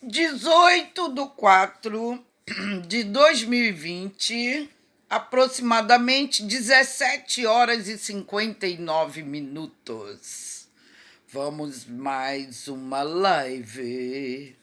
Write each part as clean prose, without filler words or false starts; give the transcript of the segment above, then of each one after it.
18/4/2020, aproximadamente 17h59. Vamos mais uma live.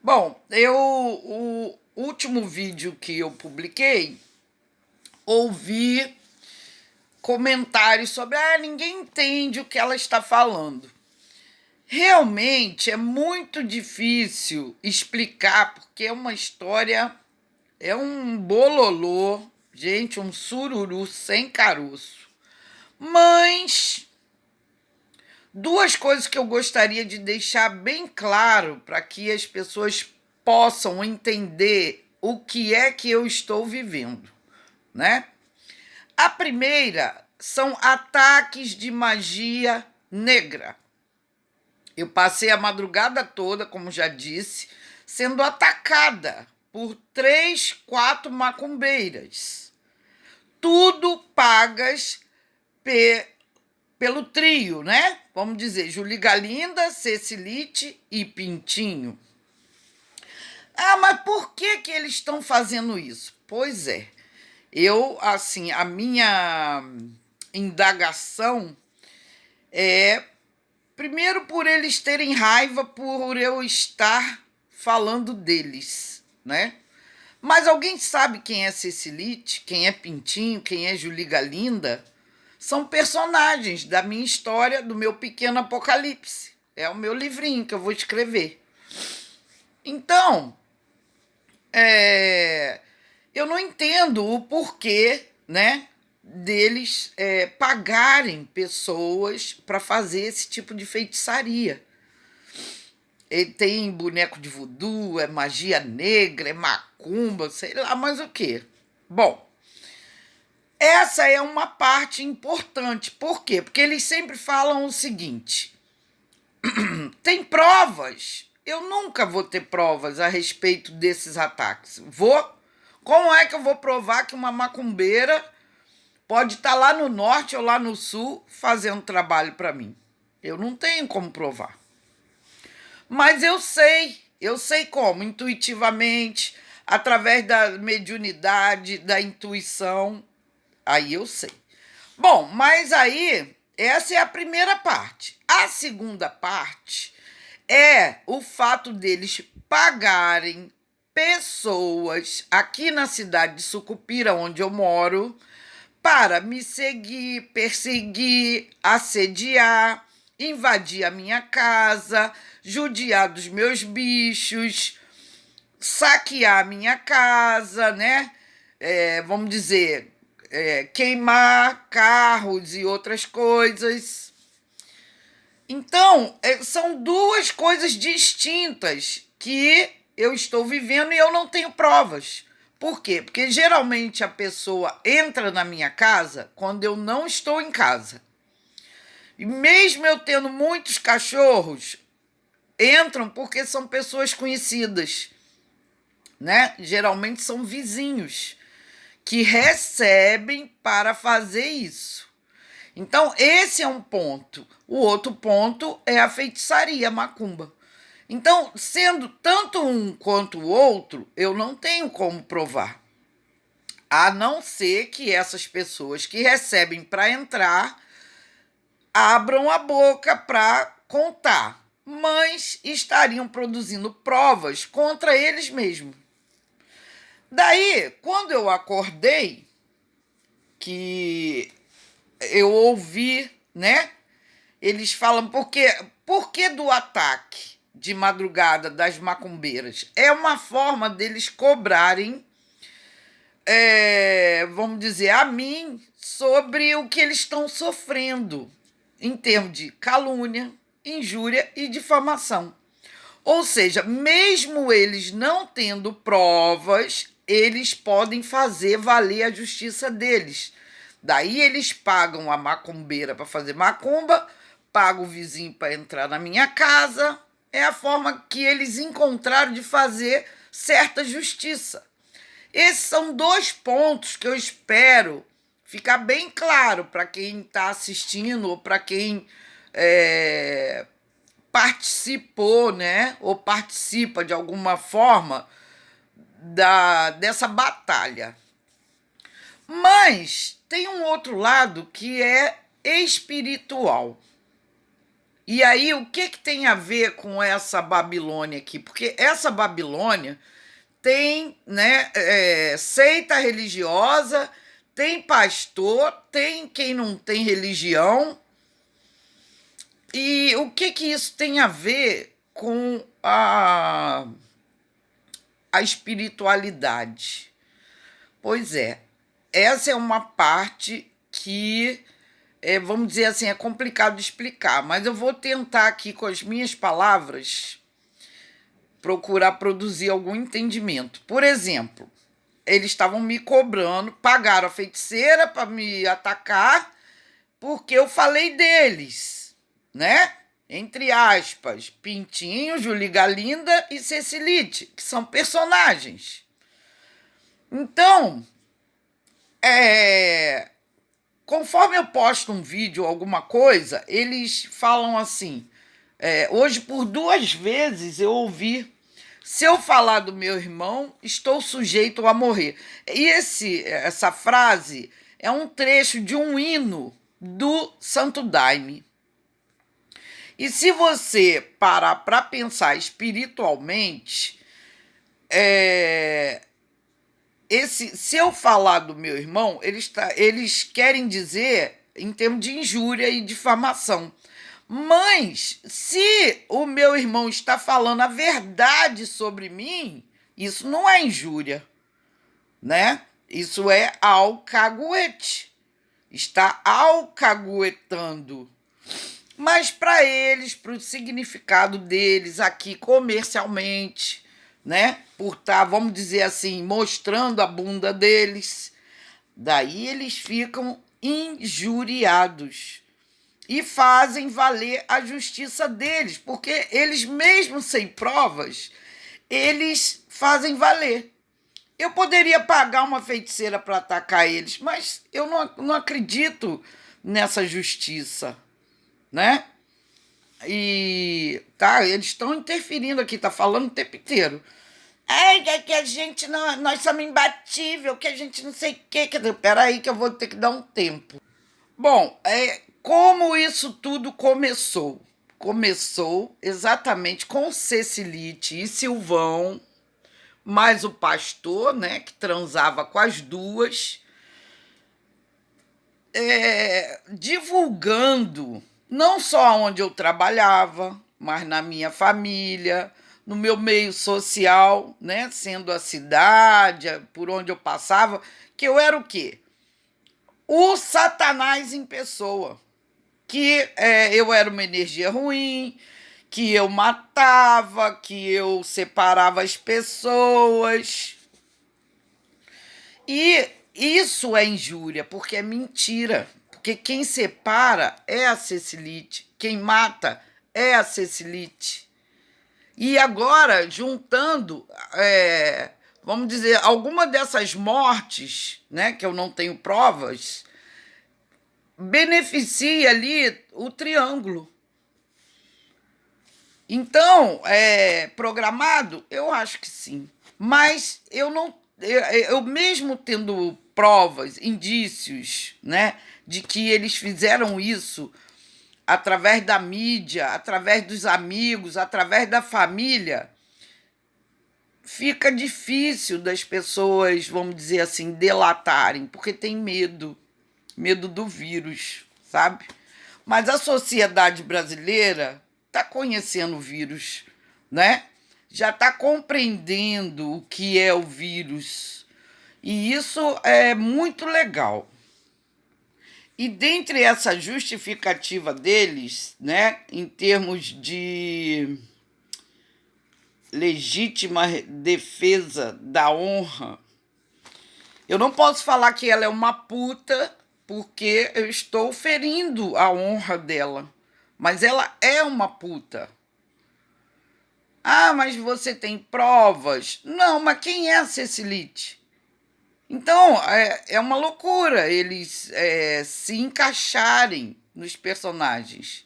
Bom, o último vídeo que eu publiquei, ouvi comentários sobre ninguém entende o que ela está falando. Realmente é muito difícil explicar, porque é uma história, é um bololô, gente, um sururu sem caroço. Mas duas coisas que eu gostaria de deixar bem claro para que as pessoas possam entender o que é que eu estou vivendo, né? A primeira são ataques de magia negra. Eu passei a madrugada toda, como já disse, sendo atacada por 3, 4 macumbeiras. Tudo pagas pelo trio, né? Vamos dizer, Julie Galinda, Cecilite e Pintinho. Mas por que eles estão fazendo isso? Pois é, a minha indagação é, primeiro, por eles terem raiva por eu estar falando deles, né? Mas alguém sabe quem é Cecilite, quem é Pintinho, quem é Julie Galinda? São personagens da minha história, do meu pequeno apocalipse. É o meu livrinho que eu vou escrever. Então, eu não entendo o porquê, né, deles pagarem pessoas para fazer esse tipo de feitiçaria. Ele tem boneco de voodoo, é magia negra, é macumba, sei lá mais o quê. Bom, essa é uma parte importante. Por quê? Porque eles sempre falam o seguinte: tem provas. Eu nunca vou ter provas a respeito desses ataques. Como é que eu vou provar que uma macumbeira pode estar lá no norte ou lá no sul fazendo trabalho para mim? Eu não tenho como provar. Mas eu sei como, intuitivamente, através da mediunidade, da intuição, aí eu sei. Bom, mas aí, essa é a primeira parte. A segunda parte é o fato deles pagarem pessoas aqui na cidade de Sucupira, onde eu moro, para me seguir, perseguir, assediar, invadir a minha casa, judiar dos meus bichos, saquear a minha casa, né? Vamos dizer, queimar carros e outras coisas. Então, são duas coisas distintas que eu estou vivendo e eu não tenho provas. Por quê? Porque geralmente a pessoa entra na minha casa quando eu não estou em casa. E mesmo eu tendo muitos cachorros, entram porque são pessoas conhecidas, né? Geralmente são vizinhos que recebem para fazer isso. Então, esse é um ponto. O outro ponto é a feitiçaria, a macumba. Então, sendo tanto um quanto o outro, eu não tenho como provar. A não ser que essas pessoas que recebem para entrar abram a boca para contar, mas estariam produzindo provas contra eles mesmos. Daí, quando eu acordei, que eu ouvi, né? Eles falam, por que do ataque de madrugada das macumbeiras? É uma forma deles cobrarem, vamos dizer, a mim sobre o que eles estão sofrendo em termos de calúnia, injúria e difamação. Ou seja, mesmo eles não tendo provas, eles podem fazer valer a justiça deles. Daí eles pagam a macumbeira para fazer macumba, pagam o vizinho para entrar na minha casa. É a forma que eles encontraram de fazer certa justiça. Esses são dois pontos que eu espero ficar bem claro para quem está assistindo ou para quem participou, né, ou participa de alguma forma dessa batalha. Mas tem um outro lado que é espiritual. E aí, o que tem a ver com essa Babilônia aqui? Porque essa Babilônia tem, né, seita religiosa, tem pastor, tem quem não tem religião. E o que isso tem a ver com a espiritualidade? Pois é, essa é uma parte que, vamos dizer assim, é complicado de explicar, mas eu vou tentar aqui, com as minhas palavras, procurar produzir algum entendimento. Por exemplo, eles estavam me cobrando, pagaram a feiticeira para me atacar, porque eu falei deles, né? Entre aspas, Pintinho, Julie Galinda e Cecilite, que são personagens. Então, conforme eu posto um vídeo ou alguma coisa, eles falam assim, hoje por 2 vezes eu ouvi: se eu falar do meu irmão, estou sujeito a morrer. E essa frase é um trecho de um hino do Santo Daime. E se você parar para pensar espiritualmente, se eu falar do meu irmão, eles querem dizer em termos de injúria e difamação. Mas se o meu irmão está falando a verdade sobre mim, isso não é injúria, né? Isso é alcaguete. Está alcaguetando. Mas para eles, para o significado deles aqui comercialmente, né? Por estar, vamos dizer assim, mostrando a bunda deles, daí eles ficam injuriados e fazem valer a justiça deles, porque eles mesmo sem provas, eles fazem valer. Eu poderia pagar uma feiticeira para atacar eles, mas eu não acredito nessa justiça, né? E tá, eles estão interferindo aqui, tá falando o tempo inteiro. É que a gente não, nós somos imbatível, que a gente não sei o quê. Peraí que eu vou ter que dar um tempo. Bom, como isso tudo começou? Começou exatamente com Cecilite e Silvão, mais o pastor, né, que transava com as duas, divulgando não só onde eu trabalhava, mas na minha família, no meu meio social, né, sendo a cidade, por onde eu passava, que eu era o quê? O Satanás em pessoa. Que eu era uma energia ruim, que eu matava, que eu separava as pessoas. E isso é injúria, porque é mentira. Porque quem separa é a Cecilite, quem mata é a Cecilite. E agora, juntando, vamos dizer, alguma dessas mortes, né, que eu não tenho provas, beneficia ali o triângulo. Então, programado? Eu acho que sim. Mas eu não. Eu mesmo tendo provas, indícios, né, de que eles fizeram isso através da mídia, através dos amigos, através da família, fica difícil das pessoas, vamos dizer assim, delatarem, porque tem medo do vírus, sabe? Mas a sociedade brasileira está conhecendo o vírus, né? Já está compreendendo o que é o vírus. E isso é muito legal. E dentre essa justificativa deles, né, em termos de legítima defesa da honra, eu não posso falar que ela é uma puta, porque eu estou ferindo a honra dela. Mas ela é uma puta. Ah, mas você tem provas? Não, mas quem é a Cecilite? Então, é uma loucura eles se encaixarem nos personagens,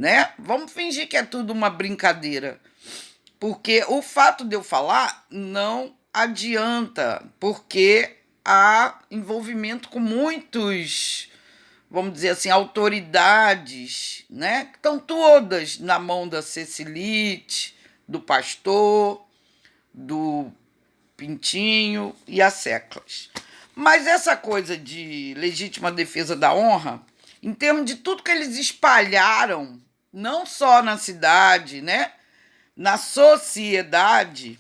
né? Vamos fingir que é tudo uma brincadeira. Porque o fato de eu falar não adianta, porque há envolvimento com muitos, vamos dizer assim, autoridades, né? Que estão todas na mão da Cecilite, do pastor, do Pintinho e a Seclas. Mas essa coisa de legítima defesa da honra, em termos de tudo que eles espalharam, não só na cidade, né? Na sociedade,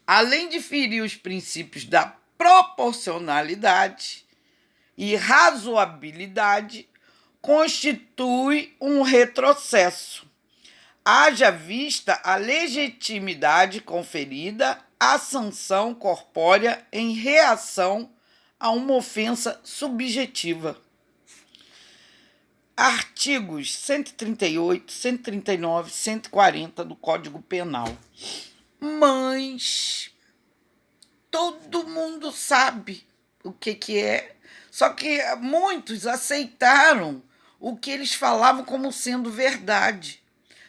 além de ferir os princípios da proporcionalidade e razoabilidade, constitui um retrocesso, haja vista a legitimidade conferida à sanção corpórea em reação a uma ofensa subjetiva. Artigos 138, 139, 140 do Código Penal. Mas todo mundo sabe o que é, só que muitos aceitaram o que eles falavam como sendo verdade.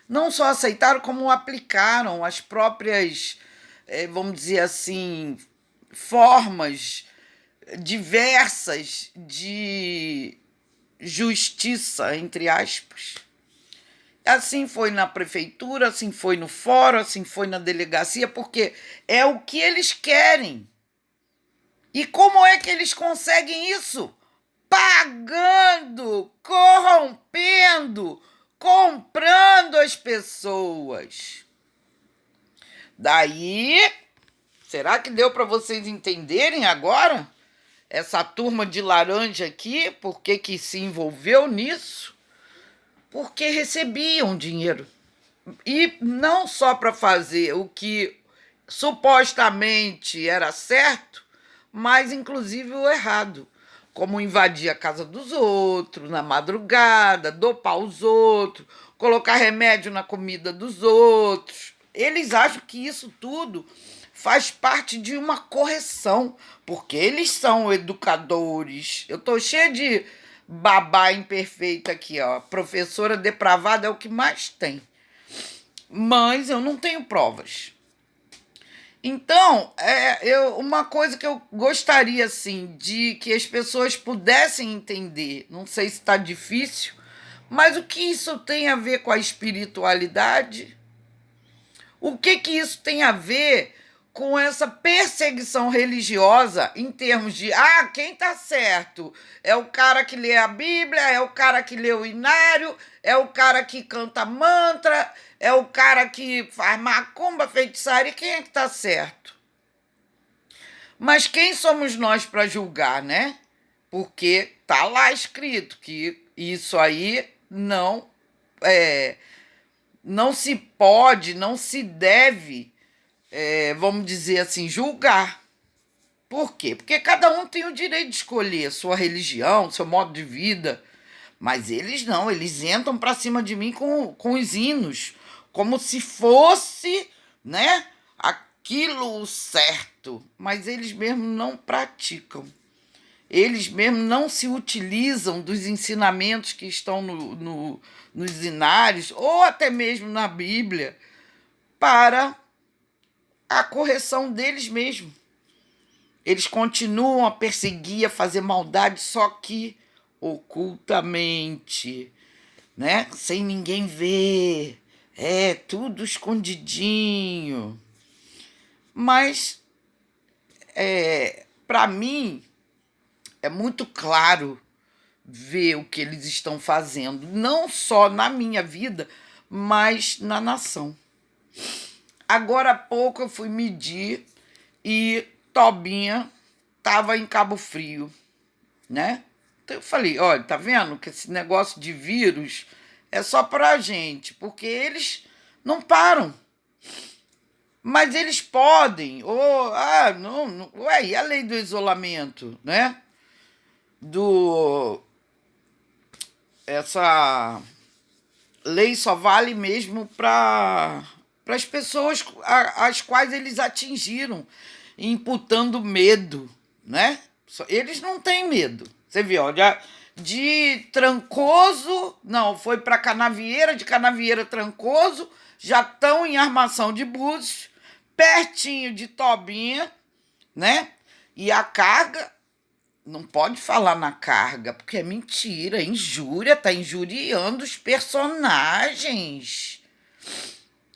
Não só aceitaram, como aplicaram as próprias, vamos dizer assim, formas diversas de justiça, entre aspas. Assim foi na prefeitura, assim foi no fórum, assim foi na delegacia, porque é o que eles querem. E como é que eles conseguem isso? Pagando, corrompendo, comprando as pessoas. Daí, será que deu para vocês entenderem agora? Essa turma de laranja aqui, por que se envolveu nisso? Porque recebiam dinheiro. E não só para fazer o que supostamente era certo, mas inclusive o errado. Como invadir a casa dos outros na madrugada, dopar os outros, colocar remédio na comida dos outros. Eles acham que isso tudo faz parte de uma correção, porque eles são educadores. Eu estou cheia de babá imperfeita aqui, ó. Professora depravada é o que mais tem. Mas eu não tenho provas. Então, uma coisa que eu gostaria, assim, de que as pessoas pudessem entender, não sei se está difícil, mas o que isso tem a ver com a espiritualidade? O que isso tem a ver com essa perseguição religiosa em termos de, quem está certo? É o cara que lê a Bíblia, é o cara que lê o inário, é o cara que canta mantra, é o cara que faz macumba, feitiçaria, quem é que está certo? Mas quem somos nós para julgar, né? Porque tá lá escrito que isso aí não se pode, não se deve, vamos dizer assim, julgar. Por quê? Porque cada um tem o direito de escolher sua religião, seu modo de vida. Mas eles não, eles entram para cima de mim com os hinos, como se fosse, né, aquilo certo. Mas eles mesmos não praticam. Eles mesmos não se utilizam dos ensinamentos que estão nos inários, ou até mesmo na Bíblia, para a correção deles mesmos. Eles continuam a perseguir, a fazer maldade, só que ocultamente, né? Sem ninguém ver. Tudo escondidinho. Mas, para mim, é muito claro ver o que eles estão fazendo, não só na minha vida, mas na nação. Agora há pouco eu fui medir e Tobinha estava em Cabo Frio, né? Então eu falei, olha, tá vendo que esse negócio de vírus é só pra gente, porque eles não param. Mas eles podem, e a lei do isolamento, né? Essa lei só vale mesmo para as pessoas às quais eles atingiram, imputando medo, né? Eles não têm medo. Você viu, de Trancoso, não, foi para Canavieira, de Canavieira Trancoso, já estão em Armação de Búzios, pertinho de Tobinha, né? E a carga, não pode falar na carga, porque é mentira, é injúria, tá injuriando os personagens.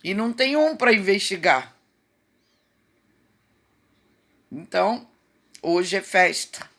E não tem um para investigar. Então, hoje é festa.